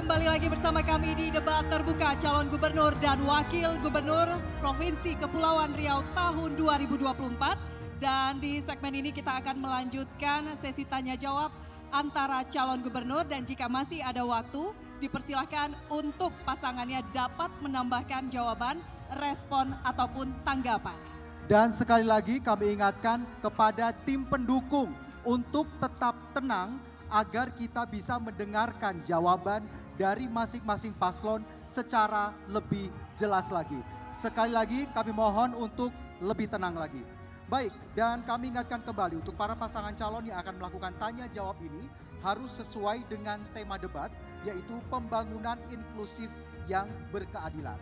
kembali lagi bersama kami di debat terbuka calon gubernur dan wakil gubernur Provinsi Kepulauan Riau tahun 2024. Dan di segmen ini kita akan melanjutkan sesi tanya jawab antara calon gubernur, dan jika masih ada waktu dipersilahkan untuk pasangannya dapat menambahkan jawaban, respon ataupun tanggapan. Dan sekali lagi kami ingatkan kepada tim pendukung untuk tetap tenang agar kita bisa mendengarkan jawaban dari masing-masing paslon secara lebih jelas lagi. Sekali lagi kami mohon untuk lebih tenang lagi. Baik, dan kami ingatkan kembali untuk para pasangan calon yang akan melakukan tanya jawab ini harus sesuai dengan tema debat, yaitu pembangunan inklusif yang berkeadilan.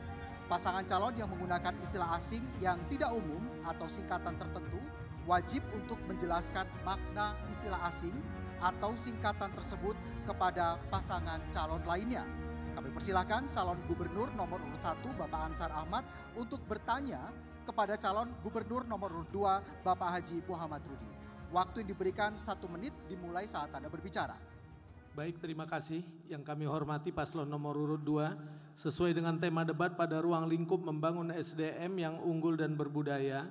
Pasangan calon yang menggunakan istilah asing yang tidak umum atau singkatan tertentu wajib untuk menjelaskan makna istilah asing atau singkatan tersebut kepada pasangan calon lainnya. Kami persilahkan calon gubernur nomor urut 1 Bapak Ansar Ahmad untuk bertanya kepada calon gubernur nomor urut 2 Bapak Haji Muhammad Rudi. Waktu yang diberikan 1 menit dimulai saat Anda berbicara. Baik, terima kasih. Yang kami hormati paslon nomor urut 2, sesuai dengan tema debat pada ruang lingkup membangun SDM yang unggul dan berbudaya,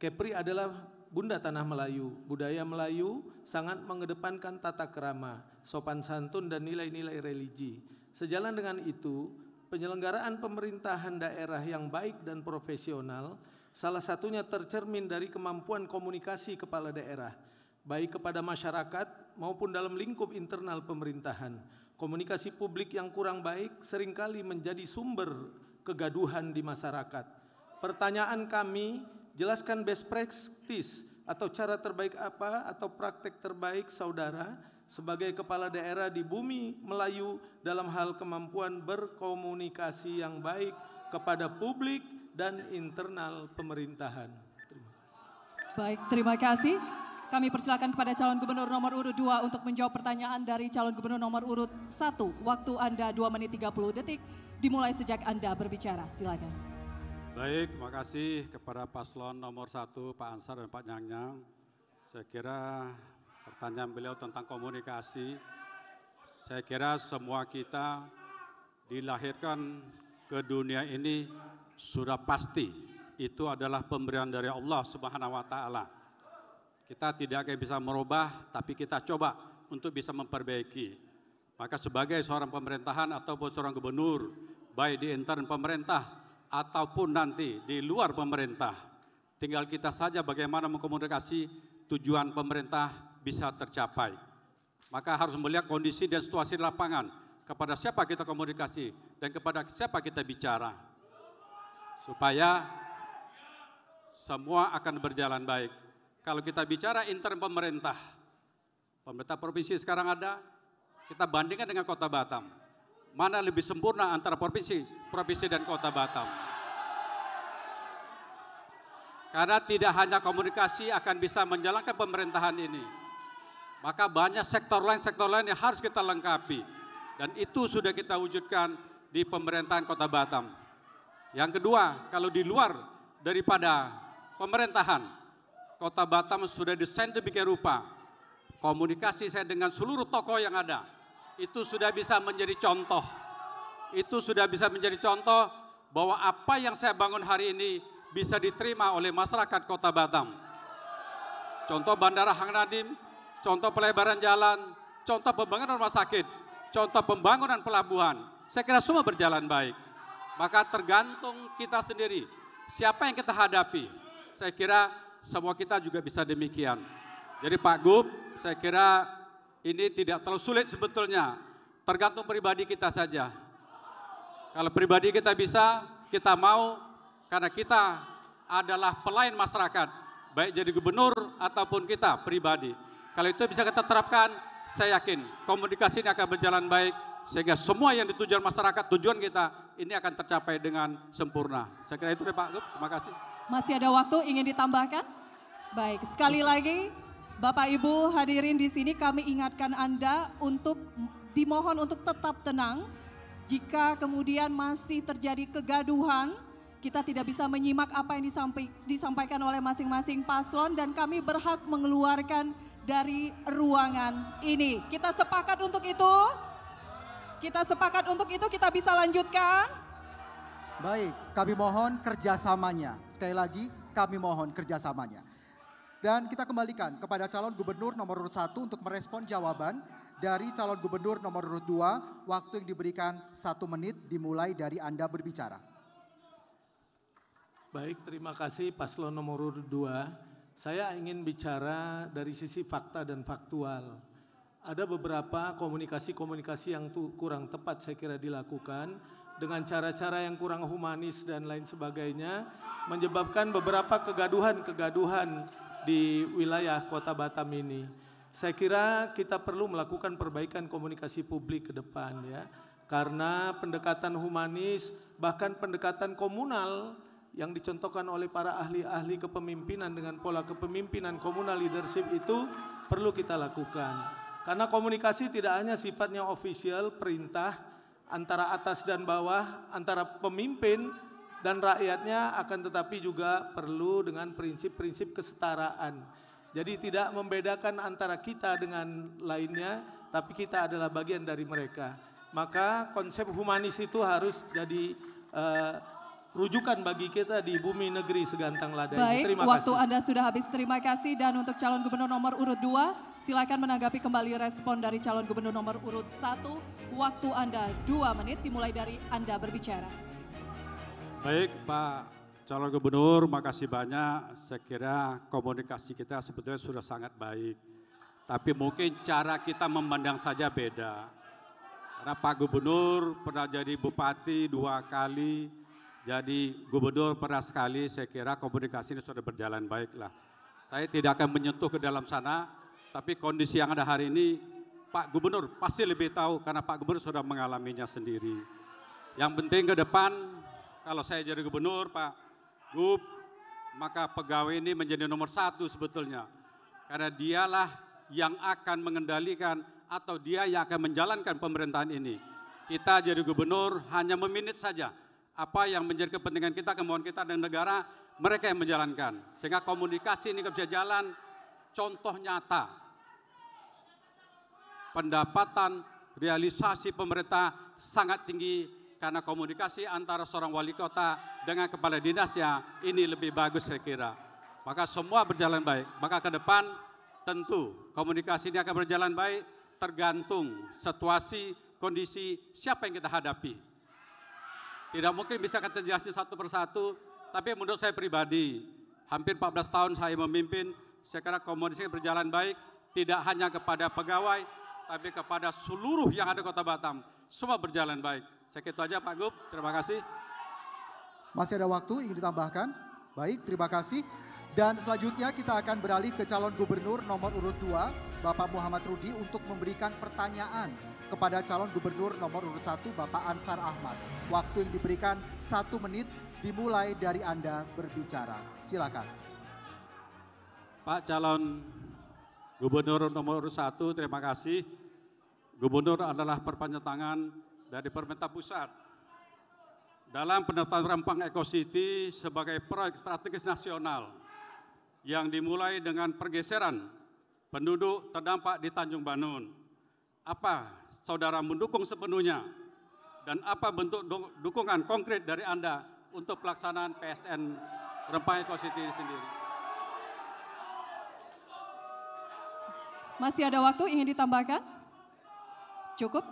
Kepri adalah Bunda Tanah Melayu. Budaya Melayu sangat mengedepankan tata krama, sopan santun dan nilai-nilai religi. Sejalan dengan itu, penyelenggaraan pemerintahan daerah yang baik dan profesional salah satunya tercermin dari kemampuan komunikasi kepala daerah, baik kepada masyarakat maupun dalam lingkup internal pemerintahan. Komunikasi publik yang kurang baik seringkali menjadi sumber kegaduhan di masyarakat. Pertanyaan kami, jelaskan best practice atau cara terbaik apa atau praktek terbaik saudara sebagai kepala daerah di bumi Melayu dalam hal kemampuan berkomunikasi yang baik kepada publik dan internal pemerintahan. Terima kasih. Baik, terima kasih. Kami persilakan kepada calon gubernur nomor urut 2 untuk menjawab pertanyaan dari calon gubernur nomor urut 1. Waktu Anda 2 menit 30 detik dimulai sejak Anda berbicara. Silakan. Baik, terima kasih kepada paslon nomor 1 Pak Ansar dan Pak Nyang. Saya kira pertanyaan beliau tentang komunikasi, saya kira semua kita dilahirkan ke dunia ini sudah pasti itu adalah pemberian dari Allah Subhanahu wa taala. Kita tidak akan bisa merubah, tapi kita coba untuk bisa memperbaiki. Maka sebagai seorang pemerintahan ataupun seorang gubernur, baik di intern pemerintah ataupun nanti di luar pemerintah, tinggal kita saja bagaimana mengkomunikasi tujuan pemerintah bisa tercapai. Maka harus melihat kondisi dan situasi di lapangan, kepada siapa kita komunikasi dan kepada siapa kita bicara, supaya semua akan berjalan baik. Kalau kita bicara intern pemerintah, pemerintah provinsi sekarang ada, kita bandingkan dengan Kota Batam. Mana lebih sempurna antara provinsi dan Kota Batam. Karena tidak hanya komunikasi akan bisa menjalankan pemerintahan ini, maka banyak sektor lain yang harus kita lengkapi. Dan itu sudah kita wujudkan di pemerintahan Kota Batam. Yang kedua, kalau di luar daripada pemerintahan, Kota Batam sudah desain demikian rupa. Komunikasi saya dengan seluruh tokoh yang ada, itu sudah bisa menjadi contoh. Itu sudah bisa menjadi contoh bahwa apa yang saya bangun hari ini bisa diterima oleh masyarakat Kota Batam. Contoh Bandara Hang Nadim, contoh pelebaran jalan, contoh pembangunan rumah sakit, contoh pembangunan pelabuhan. Saya kira semua berjalan baik. Maka tergantung kita sendiri, siapa yang kita hadapi. Saya kira semua kita juga bisa demikian. Jadi Pak Gub, saya kira ini tidak terlalu sulit sebetulnya, tergantung pribadi kita saja. Kalau pribadi kita bisa, kita mau, karena kita adalah pelayan masyarakat, baik jadi gubernur ataupun kita pribadi. Kalau itu bisa kita terapkan, saya yakin komunikasi ini akan berjalan baik, sehingga semua yang ditujuan masyarakat, tujuan kita, ini akan tercapai dengan sempurna. Saya kira itu Pak Gub, terima kasih. Masih ada waktu, ingin ditambahkan? Baik, sekali lagi Bapak Ibu hadirin di sini, kami ingatkan Anda untuk dimohon untuk tetap tenang. Jika kemudian masih terjadi kegaduhan, kita tidak bisa menyimak apa yang disampaikan oleh masing-masing paslon dan kami berhak mengeluarkan dari ruangan ini. Kita sepakat untuk itu? Kita sepakat untuk itu, kita bisa lanjutkan. Baik, kami mohon kerjasamanya. Sekali lagi, kami mohon kerjasamanya. Dan kita kembalikan kepada calon gubernur nomor urut 1 untuk merespon jawaban dari calon gubernur nomor urut 2. Waktu yang diberikan 1 menit dimulai dari Anda berbicara. Baik, terima kasih paslon nomor urut 2. Saya ingin bicara dari sisi fakta dan faktual. Ada beberapa komunikasi-komunikasi yang kurang tepat saya kira dilakukan dengan cara-cara yang kurang humanis dan lain sebagainya, menyebabkan beberapa kegaduhan-kegaduhan di wilayah Kota Batam ini. Saya kira kita perlu melakukan perbaikan komunikasi publik ke depan ya. Karena pendekatan humanis, bahkan pendekatan komunal yang dicontohkan oleh para ahli-ahli kepemimpinan dengan pola kepemimpinan komunal leadership itu perlu kita lakukan. Karena komunikasi tidak hanya sifatnya official, perintah antara atas dan bawah, antara pemimpin dan rakyatnya, akan tetapi juga perlu dengan prinsip-prinsip kesetaraan. Jadi tidak membedakan antara kita dengan lainnya, tapi kita adalah bagian dari mereka. Maka konsep humanis itu harus jadi rujukan bagi kita di bumi negeri segantang lada ini. Baik, Terima waktu kasih. Anda sudah habis. Terima kasih. Dan untuk calon gubernur nomor urut 2, silakan menanggapi kembali respon dari calon gubernur nomor urut 1. Waktu Anda 2 menit dimulai dari Anda berbicara. Baik Pak calon gubernur, makasih banyak. Saya kira komunikasi kita sebetulnya sudah sangat baik. Tapi mungkin cara kita memandang saja beda. Karena Pak Gubernur pernah jadi bupati 2 kali, jadi gubernur pernah sekali, saya kira komunikasi ini sudah berjalan baik lah. Saya tidak akan menyentuh ke dalam sana, tapi kondisi yang ada hari ini Pak Gubernur pasti lebih tahu karena Pak Gubernur sudah mengalaminya sendiri. Yang penting ke depan, kalau saya jadi gubernur Pak Gub, maka pegawai ini menjadi nomor 1 sebetulnya. Karena dialah yang akan mengendalikan atau dia yang akan menjalankan pemerintahan ini. Kita jadi gubernur hanya meminit saja. Apa yang menjadi kepentingan kita, kemauan kita dan negara, mereka yang menjalankan. Sehingga komunikasi ini bisa jalan, contoh nyata. Pendapatan realisasi pemerintah sangat tinggi karena komunikasi antara seorang wali kota dengan kepala dinasnya ini lebih bagus saya kira. Maka semua berjalan baik. Maka ke depan tentu komunikasi ini akan berjalan baik tergantung situasi, kondisi, siapa yang kita hadapi. Tidak mungkin bisa kita jelasin satu persatu, tapi menurut saya pribadi, hampir 14 tahun saya memimpin, saya kira komunikasi berjalan baik, tidak hanya kepada pegawai, tapi kepada seluruh yang ada di Kota Batam. Semua berjalan baik. Saya kira itu aja Pak Gub, terima kasih. Masih ada waktu ingin ditambahkan? Baik, terima kasih. Dan selanjutnya kita akan beralih ke calon gubernur nomor urut 2, Bapak Muhammad Rudi, untuk memberikan pertanyaan kepada calon gubernur nomor urut 1, Bapak Ansar Ahmad. Waktu yang diberikan 1 menit dimulai dari Anda berbicara. Silakan. Pak calon gubernur nomor urut 1, terima kasih. Gubernur adalah perpanjangan tangan dari pemerintah pusat dalam penetapan Rempang Eco City sebagai proyek strategis nasional yang dimulai dengan pergeseran penduduk terdampak di Tanjung Banun. Apa saudara mendukung sepenuhnya dan apa bentuk dukungan konkret dari Anda untuk pelaksanaan PSN Rempang Eco City sendiri? Masih ada waktu ingin ditambahkan? Cukup?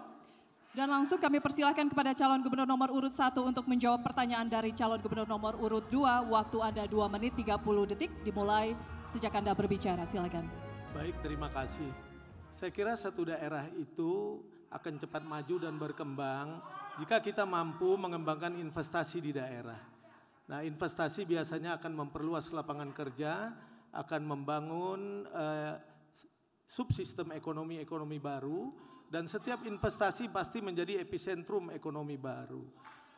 Dan langsung kami persilahkan kepada calon gubernur nomor urut 1 untuk menjawab pertanyaan dari calon gubernur nomor urut 2. Waktu Anda 2 menit 30 detik dimulai sejak Anda berbicara. Silakan. Baik, terima kasih. Saya kira satu daerah itu akan cepat maju dan berkembang jika kita mampu mengembangkan investasi di daerah. Nah, investasi biasanya akan memperluas lapangan kerja, akan membangun subsistem ekonomi baru, dan setiap investasi pasti menjadi epicentrum ekonomi baru.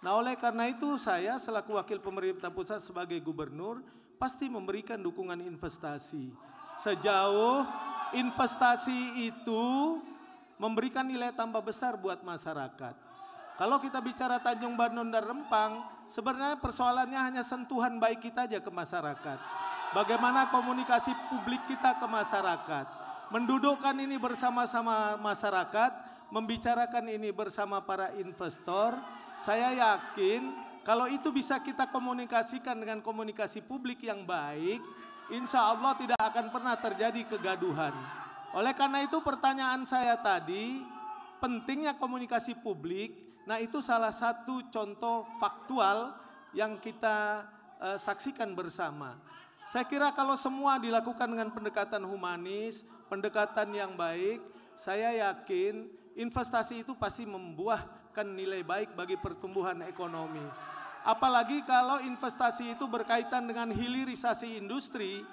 Nah, oleh karena itu saya selaku wakil pemerintah pusat sebagai gubernur pasti memberikan dukungan investasi. Sejauh investasi itu memberikan nilai tambah besar buat masyarakat. Kalau kita bicara Tanjung Banun dan Rempang, sebenarnya persoalannya hanya sentuhan baik kita aja ke masyarakat. Bagaimana komunikasi publik kita ke masyarakat. Mendudukkan ini bersama-sama masyarakat, membicarakan ini bersama para investor, saya yakin kalau itu bisa kita komunikasikan dengan komunikasi publik yang baik, insya Allah tidak akan pernah terjadi kegaduhan. Oleh karena itu pertanyaan saya tadi, pentingnya komunikasi publik, nah itu salah satu contoh faktual yang kita saksikan bersama. Saya kira kalau semua dilakukan dengan pendekatan humanis, pendekatan yang baik, saya yakin investasi itu pasti membuahkan nilai baik bagi pertumbuhan ekonomi. Apalagi kalau investasi itu berkaitan dengan hilirisasi industri,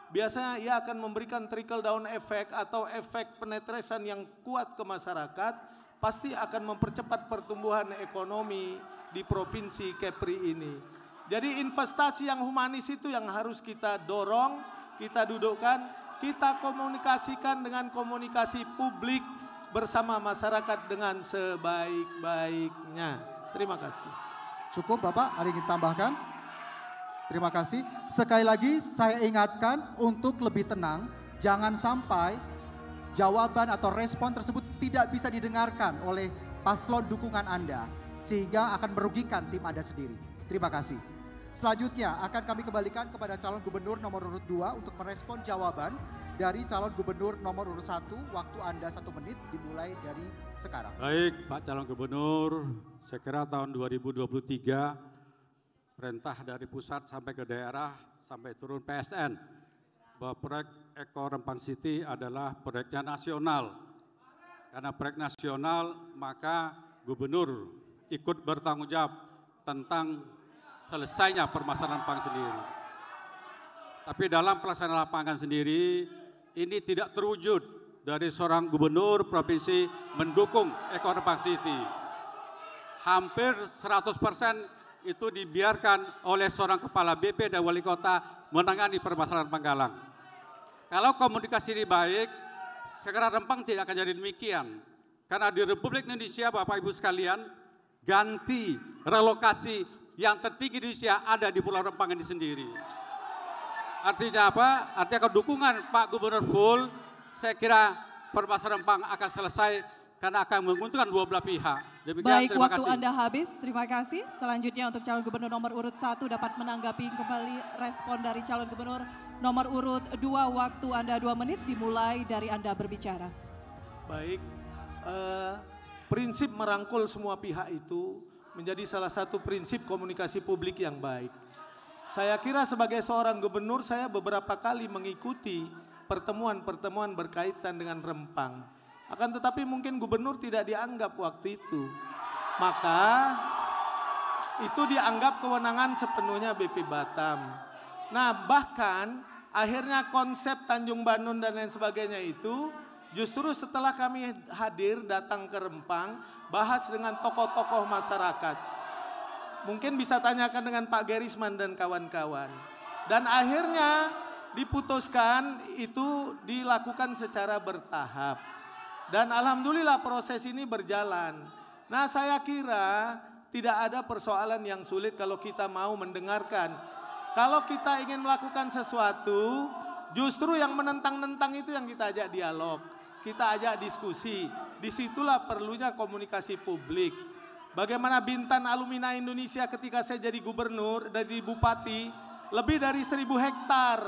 biasanya ia akan memberikan trickle down effect atau efek penetration yang kuat ke masyarakat, pasti akan mempercepat pertumbuhan ekonomi di Provinsi Kepri ini. Jadi investasi yang humanis itu yang harus kita dorong, kita dudukkan, kita komunikasikan dengan komunikasi publik bersama masyarakat dengan sebaik-baiknya. Terima kasih. Cukup Bapak, ada yang ingin tambahkan? Terima kasih. Sekali lagi saya ingatkan untuk lebih tenang, jangan sampai jawaban atau respon tersebut tidak bisa didengarkan oleh paslon dukungan Anda, sehingga akan merugikan tim Anda sendiri. Terima kasih. Selanjutnya akan kami kembalikan kepada calon gubernur nomor urut 2 untuk merespon jawaban dari calon gubernur nomor urut 1. Waktu Anda 1 menit dimulai dari sekarang. Baik Pak calon gubernur, saya kira tahun 2023 perintah dari pusat sampai ke daerah sampai turun PSN bahwa proyek Eko Rempang City adalah proyeknya nasional. Karena proyek nasional maka gubernur ikut bertanggung jawab tentang selesainya permasalahan lapangan sendiri. Tapi dalam pelaksanaan lapangan sendiri, ini tidak terwujud dari seorang gubernur provinsi mendukung Eko Rempang City. Hampir 100% itu dibiarkan oleh seorang kepala BP dan wali kota menangani permasalahan Panggalang. Kalau komunikasi ini baik, sekarang Rempang tidak akan jadi demikian. Karena di Republik Indonesia, Bapak Ibu sekalian, ganti relokasi yang tertinggi di Indonesia ada di Pulau Rempang ini sendiri. Artinya apa? Artinya dukungan Pak Gubernur full, saya kira permasalahan Rempang akan selesai karena akan menguntungkan dua belah pihak. Demikian, baik, terima waktu kasih. Anda habis, terima kasih. Selanjutnya untuk calon gubernur nomor urut 1 dapat menanggapi kembali respon dari calon gubernur nomor urut 2. Waktu Anda 2 menit dimulai dari Anda berbicara. Baik, prinsip merangkul semua pihak itu menjadi salah satu prinsip komunikasi publik yang baik. Saya kira sebagai seorang gubernur, saya beberapa kali mengikuti pertemuan-pertemuan berkaitan dengan Rempang. Akan tetapi mungkin gubernur tidak dianggap waktu itu. Maka itu dianggap kewenangan sepenuhnya BP Batam. Nah bahkan akhirnya konsep Tanjung Banun dan lain sebagainya itu justru setelah kami hadir datang ke Rempang, bahas dengan tokoh-tokoh masyarakat. Mungkin bisa tanyakan dengan Pak Gerisman dan kawan-kawan. Dan akhirnya diputuskan itu dilakukan secara bertahap. Dan alhamdulillah proses ini berjalan. Nah saya kira tidak ada persoalan yang sulit kalau kita mau mendengarkan. Kalau kita ingin melakukan sesuatu, justru yang menentang-nentang itu yang kita ajak dialog. Kita ajak diskusi, disitulah perlunya komunikasi publik. Bagaimana Bintan Alumina Indonesia ketika saya jadi gubernur, dari bupati, lebih dari 1.000 hektar.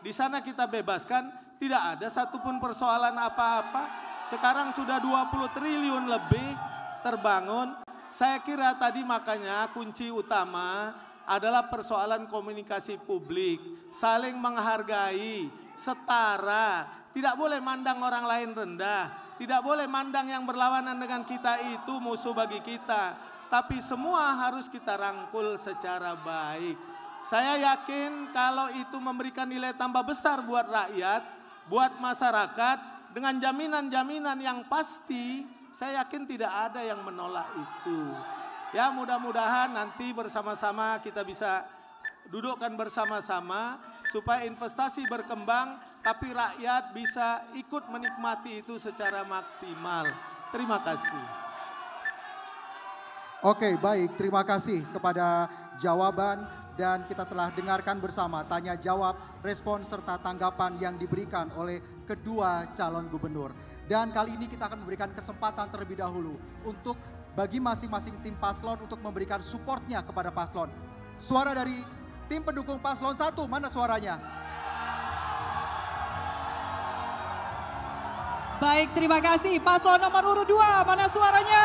Di sana kita bebaskan, tidak ada satupun persoalan apa-apa. Sekarang sudah 20 triliun lebih terbangun. Saya kira tadi makanya kunci utama adalah persoalan komunikasi publik. Saling menghargai, setara. Tidak boleh mandang orang lain rendah, tidak boleh mandang yang berlawanan dengan kita itu musuh bagi kita. Tapi semua harus kita rangkul secara baik. Saya yakin kalau itu memberikan nilai tambah besar buat rakyat, buat masyarakat, dengan jaminan-jaminan yang pasti, saya yakin tidak ada yang menolak itu. Ya mudah-mudahan nanti bersama-sama kita bisa dudukkan bersama-sama supaya investasi berkembang tapi rakyat bisa ikut menikmati itu secara maksimal. Terima kasih. Oke, baik, terima kasih kepada jawaban Dan kita telah dengarkan bersama tanya jawab, respon serta tanggapan yang diberikan oleh kedua calon gubernur. Dan kali ini kita akan memberikan kesempatan terlebih dahulu untuk bagi masing-masing tim paslon untuk memberikan supportnya kepada paslon. Suara dari tim pendukung paslon 1, mana suaranya? Baik, terima kasih. Paslon nomor urut 2, mana suaranya?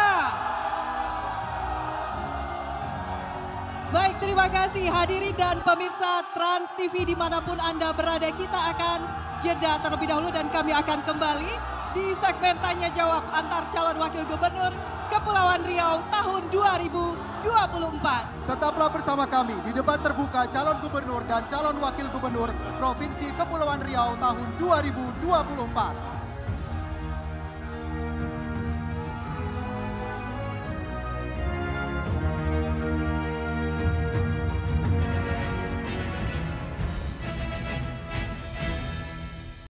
Baik, terima kasih hadirin dan pemirsa Trans TV dimanapun Anda berada. Kita akan jeda terlebih dahulu dan kami akan kembali di segmen tanya jawab antar calon wakil gubernur Kepulauan Riau tahun 2024. Tetaplah bersama kami di debat terbuka calon gubernur dan calon wakil gubernur Provinsi Kepulauan Riau tahun 2024.